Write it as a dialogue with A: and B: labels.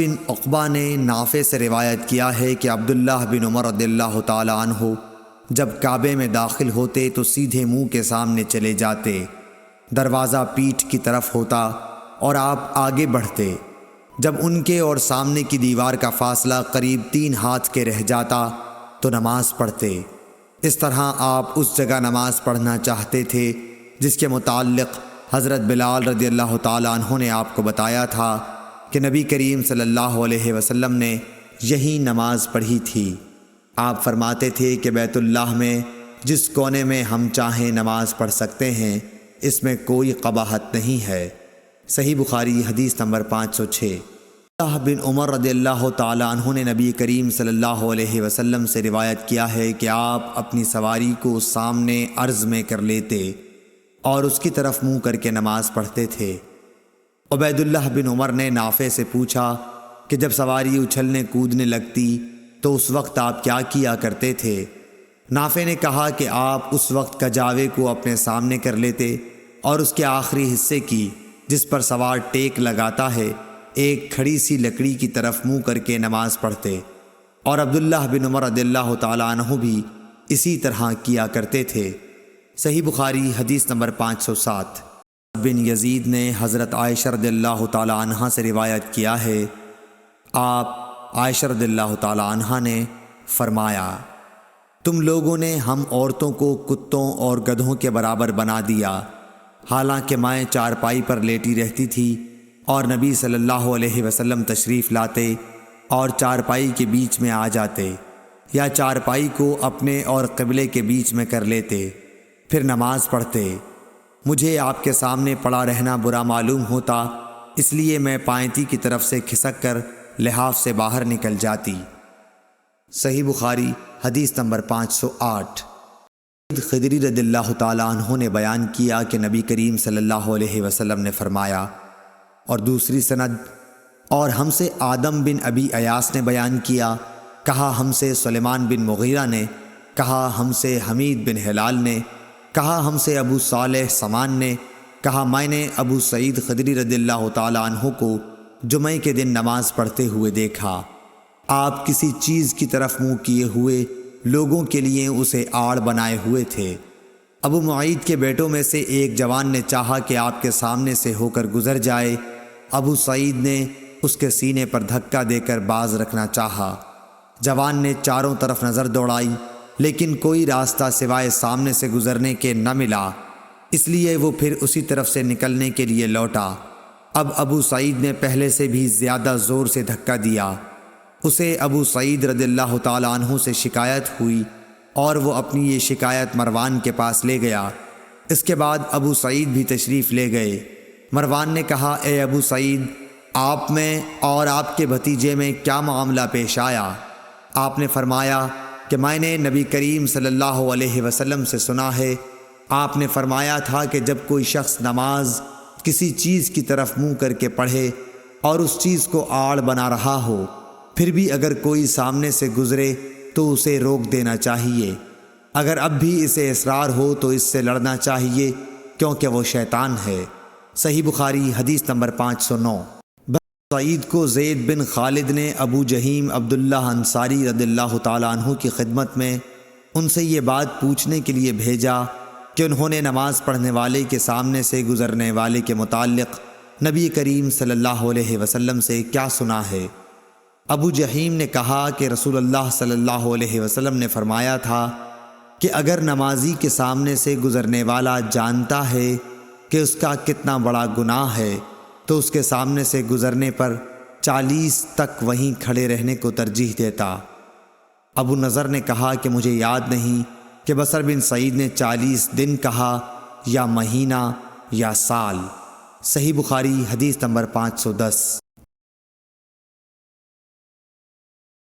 A: بن عقبہ نے نافع سے روایت کیا ہے کہ عبداللہ بن عمر رضی اللہ تعالی عنہ جب کعبے میں داخل ہوتے تو سیدھے منہ کے سامنے چلے جاتے، دروازہ پیٹھ کی طرف ہوتا اور آپ آگے بڑھتے۔ جب ان کے اور سامنے کی دیوار کا فاصلہ قریب 3 ہاتھ کے رہ جاتا تو نماز پڑھتے۔ اس طرح آپ اس جگہ نماز پڑھنا چاہتے تھے جس کے متعلق حضرت بلال رضی اللہ تعالی عنہ نے آپ کو بتایا تھا کہ نبی کریم صلی اللہ علیہ وسلم نے یہی نماز پڑھی تھی۔ آپ فرماتے تھے کہ بیت اللہ میں جس کونے میں ہم چاہیں نماز پڑھ سکتے ہیں، اس میں کوئی قباحت نہیں ہے۔ صحیح بخاری حدیث نمبر 506۔ عبداللہ بن عمر رضی اللہ تعالی عنہ نے نبی کریم صلی اللہ علیہ وسلم سے روایت کیا ہے کہ آپ اپنی سواری کو سامنے عرض میں کر لیتے اور اس کی طرف منہ کر کے نماز پڑھتے تھے۔ عبیداللہ بن عمر نے نافع سے پوچھا کہ جب سواری اچھلنے کودنے لگتی تو اس وقت آپ کیا کیا کرتے تھے؟ نافع نے کہا کہ آپ اس وقت کجاوے کو اپنے سامنے کر لیتے اور اس کے آخری حصے کی، جس پر سوار ٹیک لگاتا ہے، ایک کھڑی سی لکڑی کی طرف منہ کر کے نماز پڑھتے، اور عبداللہ بن عمر رضی اللہ تعالی عنہ بھی اسی طرح کیا کرتے تھے۔ صحیح بخاری حدیث نمبر 507۔ بن یزید نے حضرت عائشہ رضی اللہ تعالی عنہ سے روایت کیا ہے، آپ عائشہ رضی اللہ تعالی عنہ نے فرمایا، تم لوگوں نے ہم عورتوں کو کتوں اور گدھوں کے برابر بنا دیا، حالانکہ میں چارپائی پر لیٹی رہتی تھی اور نبی صلی اللہ علیہ وسلم تشریف لاتے اور چارپائی کے بیچ میں آ جاتے، یا چارپائی کو اپنے اور قبلے کے بیچ میں کر لیتے، پھر نماز پڑھتے۔ مجھے آپ کے سامنے پڑا رہنا برا معلوم ہوتا، اس لیے میں پائنتی کی طرف سے کھسک کر لحاف سے باہر نکل جاتی۔ صحیح بخاری حدیث نمبر 508۔ خدری رضی اللہ تعالی عنہ نے بیان کیا کہ نبی کریم صلی اللہ علیہ وسلم نے فرمایا، اور دوسری سند، اور ہم سے آدم بن ابی ایاس نے بیان کیا، کہا ہم سے سلیمان بن مغیرہ نے، کہا ہم سے حمید بن ہلال نے، کہا ہم سے ابو صالح سمان نے، کہا میں نے ابو سعید خدری رضی اللہ تعالی عنہ کو جمعہ کے دن نماز پڑھتے ہوئے دیکھا۔ آپ کسی چیز کی طرف منہ کیے ہوئے لوگوں کے لیے اسے آڑ بنائے ہوئے تھے۔ ابو معید کے بیٹوں میں سے ایک جوان نے چاہا کہ آپ کے سامنے سے ہو کر گزر جائے، ابو سعید نے اس کے سینے پر دھکا دے کر باز رکھنا چاہا۔ جوان نے چاروں طرف نظر دوڑائی لیکن کوئی راستہ سوائے سامنے سے گزرنے کے نہ ملا، اس لیے وہ پھر اسی طرف سے نکلنے کے لیے لوٹا۔ اب ابو سعید نے پہلے سے بھی زیادہ زور سے دھکا دیا۔ اسے ابو سعید رضی اللہ تعالی عنہ سے شکایت ہوئی اور وہ اپنی یہ شکایت مروان کے پاس لے گیا۔ اس کے بعد ابو سعید بھی تشریف لے گئے۔ مروان نے کہا، اے ابو سعید، آپ میں اور آپ کے بھتیجے میں کیا معاملہ پیش آیا؟ آپ نے فرمایا کہ میں نے نبی کریم صلی اللہ علیہ وسلم سے سنا ہے، آپ نے فرمایا تھا کہ جب کوئی شخص نماز کسی چیز کی طرف منہ کر کے پڑھے اور اس چیز کو آڑ بنا رہا ہو، پھر بھی اگر کوئی سامنے سے گزرے تو اسے روک دینا چاہیے، اگر اب بھی اسے اصرار ہو تو اس سے لڑنا چاہیے، کیونکہ وہ شیطان ہے۔ صحیح بخاری حدیث نمبر 509۔ سعید کو زید بن خالد نے ابو جہیم عبداللہ انصاری رضی اللہ تعالی عنہ کی خدمت میں ان سے یہ بات پوچھنے کے لیے بھیجا کہ انہوں نے نماز پڑھنے والے کے سامنے سے گزرنے والے کے متعلق نبی کریم صلی اللہ علیہ وسلم سے کیا سنا ہے۔ ابو جہیم نے کہا کہ رسول اللہ صلی اللہ علیہ وسلم نے فرمایا تھا کہ اگر نمازی کے سامنے سے گزرنے والا جانتا ہے کہ اس کا کتنا بڑا گناہ ہے تو اس کے سامنے سے گزرنے پر 40 تک وہیں کھڑے رہنے کو ترجیح دیتا۔ ابو نضر نے کہا کہ مجھے یاد نہیں کہ بصر بن سعید نے 40 دن کہا یا مہینہ یا سال۔ صحیح بخاری حدیث نمبر 510۔